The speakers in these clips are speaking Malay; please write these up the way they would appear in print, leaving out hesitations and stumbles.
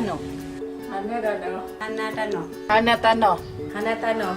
Tano. Hana Tano. Hana Tano. Hana Tano. Hana Tano.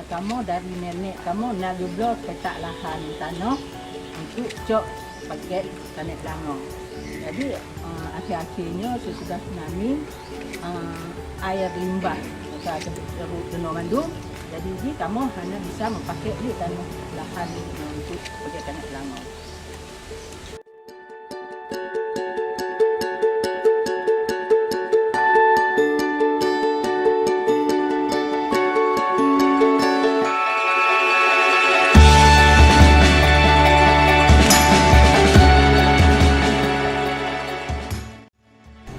Kamu dari nenek kamu nak dulu petak lahan tanah untuk cok pakai tanah Selangor. Jadi akhir-akhirnya sesudah tsunami air limbah ada terus Mendung. Jadi kamu hanya bisa memakai di tanah lahan untuk pakai tanah Selangor.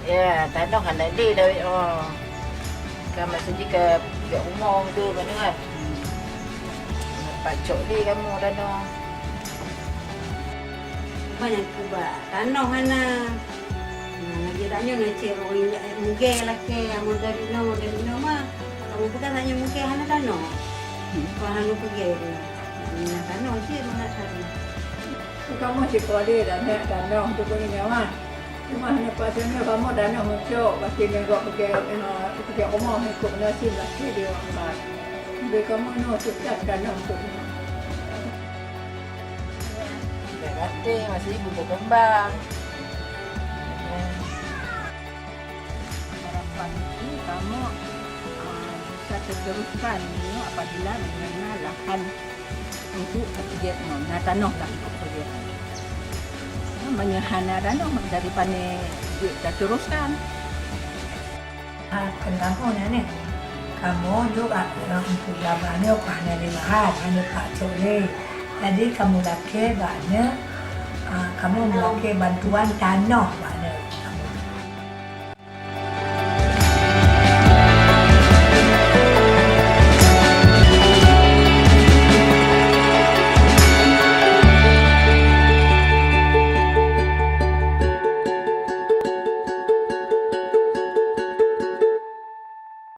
Ya, tanah kan tadi dah. Kan masa jika pihak rumah tu mana kan. Pacok ni kamu tanah. Banyak kubah. Tanah Hana. Dia taknya nak cek orang mungkin laki yang dari no mah. Kamu bukan hanya mungkin Hana Tanah. Kau Hana pergi dia. Hana Tanah je mana tadi. Kamu sekolah dan nak tanah untuk punya nyawa. Cuma hanya pasal kamu tanah muncul pasti negok pakai rumah ikut nasi laki dia orang. Jadi kamu nak tetap tanah untuk Dah kata masih ibu berkembang. harapan ini kamu bisa teruskan apabila mengenal lahan untuk kerja tanah lah untuk kerja. Menyehana tanah daripada kita teruskan. Kamu ni, kamu juga untuk labannya hanya limahan, hanya Pak Cole. Jadi kamu laki banyak, kamu melakukan bantuan tanah.